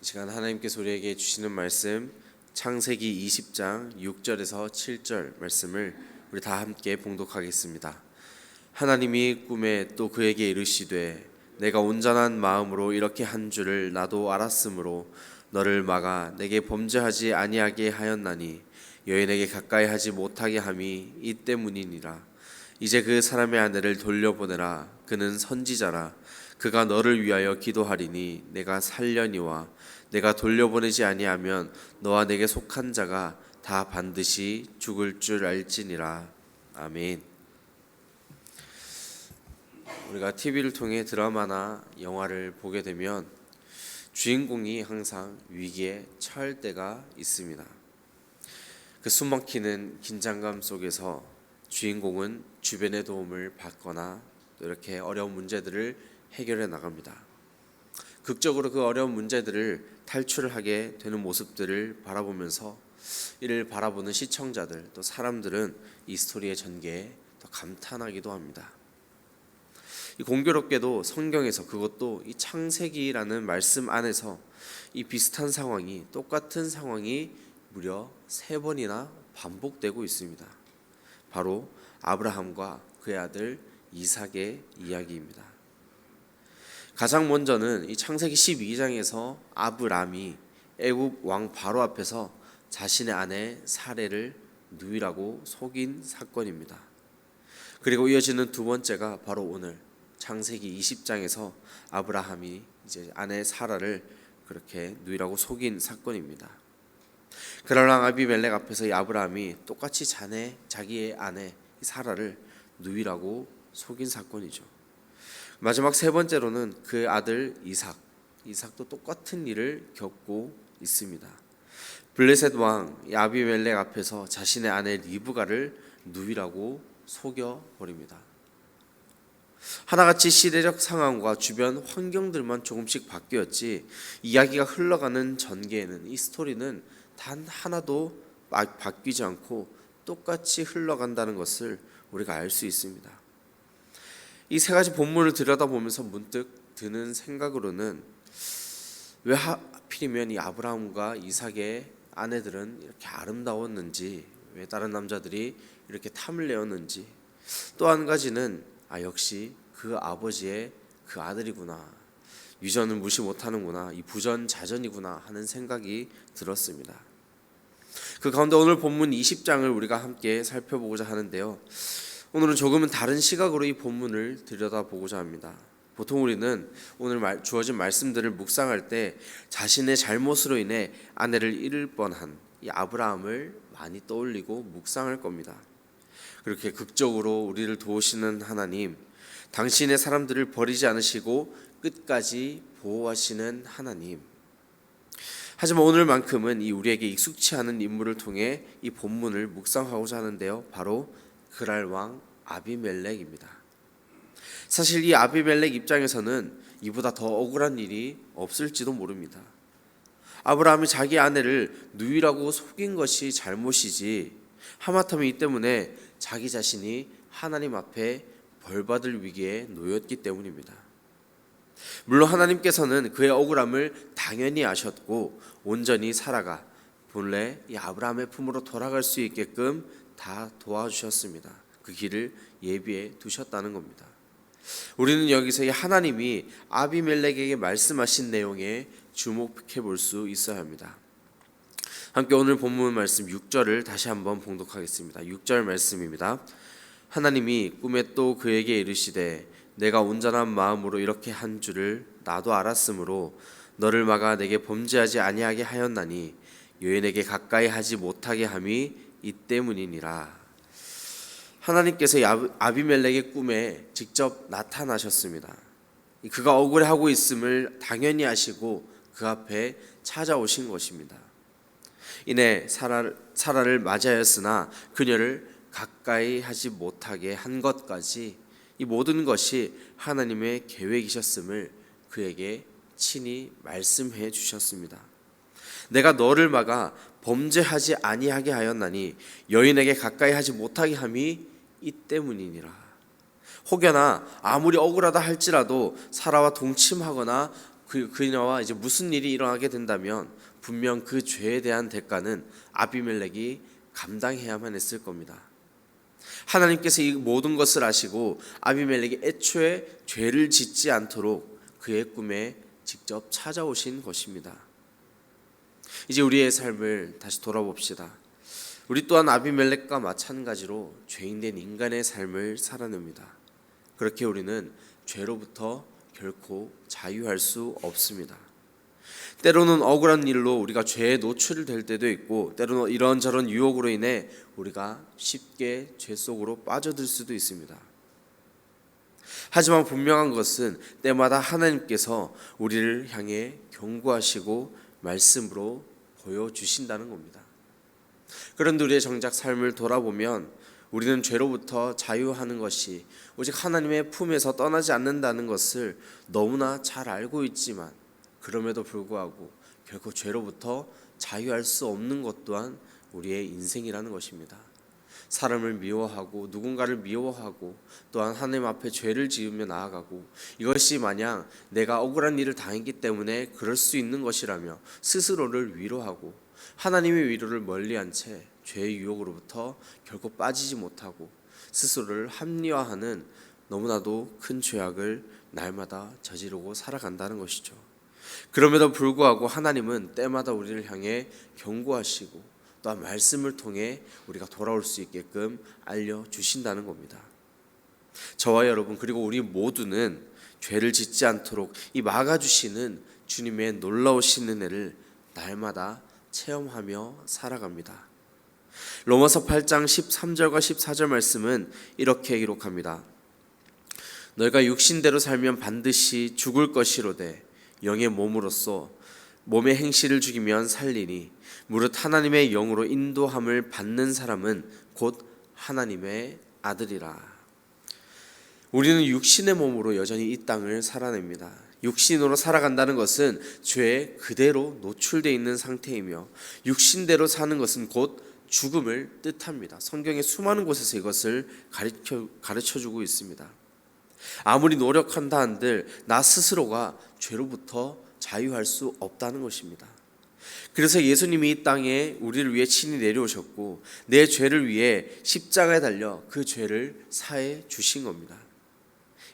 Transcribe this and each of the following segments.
시간 하나님께서 우리에게 주시는 말씀 창세기 20장 6절에서 7절 말씀을 우리 다 함께 봉독하겠습니다. 하나님이 꿈에 또 그에게 이르시되 내가 온전한 마음으로 이렇게 한 줄을 나도 알았으므로 너를 막아 내게 범죄하지 아니하게 하였나니 여인에게 가까이 하지 못하게 함이 이 때문이니라. 이제 그 사람의 아내를 돌려보내라. 그는 선지자라. 그가 너를 위하여 기도하리니 내가 살려니와 내가 돌려보내지 아니하면 너와 내게 속한 자가 다 반드시 죽을 줄 알지니라. 아멘. 우리가 TV를 통해 드라마나 영화를 보게 되면 주인공이 항상 위기에 처할 때가 있습니다. 그 숨막히는 긴장감 속에서 주인공은 주변의 도움을 받거나 또 이렇게 어려운 문제들을 해결해 나갑니다. 극적으로 그 어려운 문제들을 탈출하게 되는 모습들을 바라보면서 이를 바라보는 시청자들 또 사람들은 이 스토리의 전개에 더 감탄하기도 합니다. 이 공교롭게도 성경에서 그것도 이 창세기라는 말씀 안에서 이 비슷한 상황이 똑같은 상황이 무려 3번이나 반복되고 있습니다. 바로 아브라함과 그의 아들 이삭의 이야기입니다. 가장 먼저는 이 창세기 12장에서 아브람이 애굽 왕 바로 앞에서 자신의 아내 사레를 누이라고 속인 사건입니다. 그리고 이어지는 두 번째가 바로 오늘 창세기 20장에서 아브라함이 이제 아내 사라를 그렇게 누이라고 속인 사건입니다. 그랄랑 아비멜렉 앞에서 이 아브라함이 똑같이 자기의 아내 사라를 누이라고 속인 사건이죠. 마지막 세 번째로는 그 아들 이삭도 똑같은 일을 겪고 있습니다. 블레셋 왕 아비멜렉 앞에서 자신의 아내 리브가를 누이라고 속여버립니다. 하나같이 시대적 상황과 주변 환경들만 조금씩 바뀌었지 이야기가 흘러가는 전개에는 이 스토리는 단 하나도 바뀌지 않고 똑같이 흘러간다는 것을 우리가 알 수 있습니다. 이 세 가지 본문을 들여다보면서 문득 드는 생각으로는 왜 하필이면 이 아브라함과 이삭의 아내들은 이렇게 아름다웠는지, 왜 다른 남자들이 이렇게 탐을 내었는지, 또 한 가지는 역시 그 아버지의 그 아들이구나, 유전을 무시 못하는구나, 이 부전자전이구나 하는 생각이 들었습니다. 그 가운데 오늘 본문 20장을 우리가 함께 살펴보고자 하는데요, 오늘은 조금은 다른 시각으로 이 본문을 들여다보고자 합니다. 보통 우리는 오늘 주어진 말씀들을 묵상할 때 자신의 잘못으로 인해 아내를 잃을 뻔한 이 아브라함을 많이 떠올리고 묵상할 겁니다. 그렇게 극적으로 우리를 도우시는 하나님, 당신의 사람들을 버리지 않으시고 끝까지 보호하시는 하나님. 하지만 오늘만큼은 이 우리에게 익숙치 않은 인물을 통해 이 본문을 묵상하고자 하는데요, 바로 그랄 왕 아비멜렉입니다. 사실 이 아비멜렉 입장에서는 이보다 더 억울한 일이 없을지도 모릅니다. 아브라함이 자기 아내를 누이라고 속인 것이 잘못이지 하마터면 이 때문에 자기 자신이 하나님 앞에 벌받을 위기에 놓였기 때문입니다. 물론 하나님께서는 그의 억울함을 당연히 아셨고 온전히 사라가 본래 이 아브라함의 품으로 돌아갈 수 있게끔 다 도와주셨습니다. 그 길을 예비해 두셨다는 겁니다. 우리는 여기서 이 하나님이 아비멜렉에게 말씀하신 내용에 주목해 볼 수 있어야 합니다. 함께 오늘 본문 말씀 6절을 다시 한번 봉독하겠습니다. 6절 말씀입니다. 하나님이 꿈에 또 그에게 이르시되 내가 온전한 마음으로 이렇게 한 줄을 나도 알았으므로 너를 막아 내게 범죄하지 아니하게 하였나니 여인에게 가까이 하지 못하게 함이 이 때문이니라. 하나님께서 아비멜렉의 꿈에 직접 나타나셨습니다. 그가 억울해하고 있음을 당연히 아시고 그 앞에 찾아오신 것입니다. 이내 사라를 맞이하였으나 그녀를 가까이 하지 못하게 한 것까지 이 모든 것이 하나님의 계획이셨음을 그에게 친히 말씀해 주셨습니다. 내가 너를 막아 범죄하지 아니하게 하였나니 여인에게 가까이 하지 못하게 함이 이 때문이니라. 혹여나 아무리 억울하다 할지라도 사라와 동침하거나 그녀와 이제 무슨 일이 일어나게 된다면 분명 그 죄에 대한 대가는 아비멜렉이 감당해야만 했을 겁니다. 하나님께서 이 모든 것을 아시고 아비멜렉이 애초에 죄를 짓지 않도록 그의 꿈에 직접 찾아오신 것입니다. 이제 우리의 삶을 다시 돌아봅시다. 우리 또한 아비멜렉과 마찬가지로 죄인된 인간의 삶을 살아냅니다. 그렇게 우리는 죄로부터 결코 자유할 수 없습니다. 때로는 억울한 일로 우리가 죄에 노출될 때도 있고, 때로는 이런저런 유혹으로 인해 우리가 쉽게 죄 속으로 빠져들 수도 있습니다. 하지만 분명한 것은 때마다 하나님께서 우리를 향해 경고하시고 말씀으로 보여주신다는 겁니다. 그런데 우리의 정작 삶을 돌아보면 우리는 죄로부터 자유하는 것이 오직 하나님의 품에서 떠나지 않는다는 것을 너무나 잘 알고 있지만, 그럼에도 불구하고 결코 죄로부터 자유할 수 없는 것 또한 우리의 인생이라는 것입니다. 사람을 미워하고 누군가를 미워하고 또한 하나님 앞에 죄를 지으며 나아가고, 이것이 마냥 내가 억울한 일을 당했기 때문에 그럴 수 있는 것이라며 스스로를 위로하고 하나님의 위로를 멀리한 채 죄의 유혹으로부터 결코 빠지지 못하고 스스로를 합리화하는 너무나도 큰 죄악을 날마다 저지르고 살아간다는 것이죠. 그럼에도 불구하고 하나님은 때마다 우리를 향해 경고하시고 또한 말씀을 통해 우리가 돌아올 수 있게끔 알려주신다는 겁니다. 저와 여러분 그리고 우리 모두는 죄를 짓지 않도록 이 막아주시는 주님의 놀라우신 은혜를 날마다 체험하며 살아갑니다. 로마서 8장 13절과 14절 말씀은 이렇게 기록합니다. 너희가 육신대로 살면 반드시 죽을 것이로되 영의 몸으로써 몸의 행실을 죽이면 살리니 무릇 하나님의 영으로 인도함을 받는 사람은 곧 하나님의 아들이라. 우리는 육신의 몸으로 여전히 이 땅을 살아냅니다. 육신으로 살아간다는 것은 죄에 그대로 노출되어 있는 상태이며, 육신대로 사는 것은 곧 죽음을 뜻합니다. 성경의 수많은 곳에서 이것을 가르쳐주고 있습니다. 아무리 노력한다 한들 나 스스로가 죄로부터 자유할 수 없다는 것입니다. 그래서 예수님이 이 땅에 우리를 위해 친히 내려오셨고 내 죄를 위해 십자가에 달려 그 죄를 사해 주신 겁니다.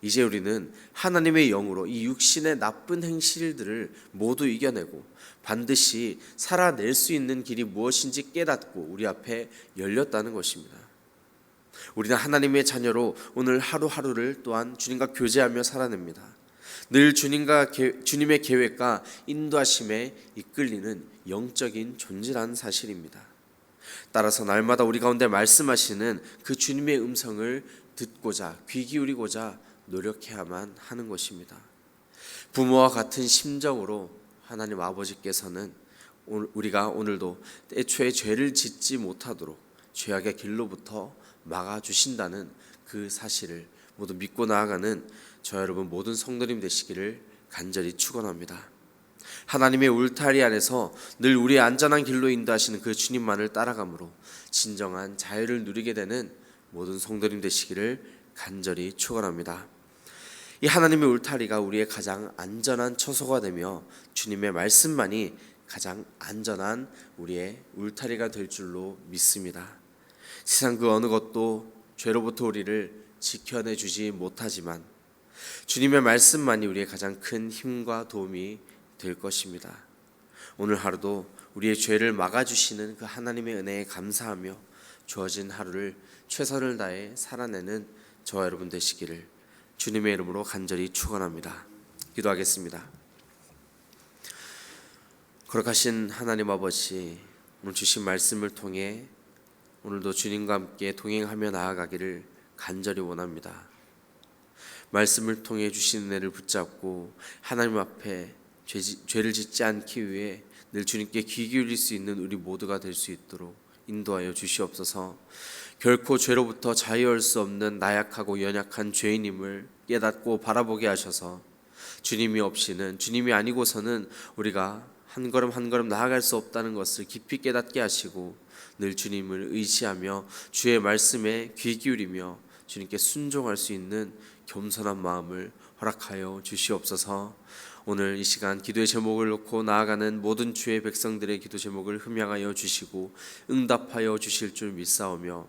이제 우리는 하나님의 영으로 이 육신의 나쁜 행실들을 모두 이겨내고 반드시 살아낼 수 있는 길이 무엇인지 깨닫고 우리 앞에 열렸다는 것입니다. 우리는 하나님의 자녀로 오늘 하루하루를 또한 주님과 교제하며 살아냅니다. 늘 주님의 계획과 인도하심에 이끌리는 영적인 존재라는 사실입니다. 따라서 날마다 우리 가운데 말씀하시는 그 주님의 음성을 듣고자 귀 기울이고자 노력해야만 하는 것입니다. 부모와 같은 심정으로 하나님 아버지께서는 우리가 오늘도 애초에 죄를 짓지 못하도록 죄악의 길로부터 막아주신다는 그 사실을 모두 믿고 나아가는 저 여러분 모든 성도님 되시기를 간절히 축원합니다. 하나님의 울타리 안에서 늘 우리의 안전한 길로 인도하시는 그 주님만을 따라감으로 진정한 자유를 누리게 되는 모든 성도님 되시기를 간절히 축원합니다. 이 하나님의 울타리가 우리의 가장 안전한 처소가 되며 주님의 말씀만이 가장 안전한 우리의 울타리가 될 줄로 믿습니다. 세상 그 어느 것도 죄로부터 우리를 지켜내 주지 못하지만 주님의 말씀만이 우리의 가장 큰 힘과 도움이 될 것입니다. 오늘 하루도 우리의 죄를 막아주시는 그 하나님의 은혜에 감사하며 주어진 하루를 최선을 다해 살아내는 저와 여러분 되시기를 주님의 이름으로 간절히 축원합니다. 기도하겠습니다. 거룩하신 하나님 아버지, 오늘 주신 말씀을 통해 오늘도 주님과 함께 동행하며 나아가기를 간절히 원합니다. 말씀을 통해 주신 은혜를 붙잡고 하나님 앞에 죄를 짓지 않기 위해 늘 주님께 귀 기울일 수 있는 우리 모두가 될 수 있도록 인도하여 주시옵소서. 결코 죄로부터 자유할 수 없는 나약하고 연약한 죄인임을 깨닫고 바라보게 하셔서 주님이 아니고서는 우리가 한 걸음 한 걸음 나아갈 수 없다는 것을 깊이 깨닫게 하시고 늘 주님을 의지하며 주의 말씀에 귀 기울이며 주님께 순종할 수 있는 겸손한 마음을 허락하여 주시옵소서. 오늘 이 시간 기도의 제목을 놓고 나아가는 모든 주의 백성들의 기도 제목을 흠양하여 주시고 응답하여 주실 줄 믿사오며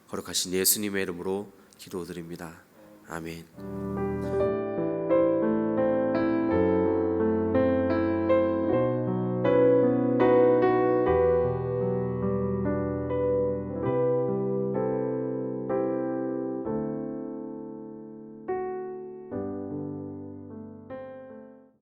거룩하신 예수님의 이름으로 기도드립니다. 아멘.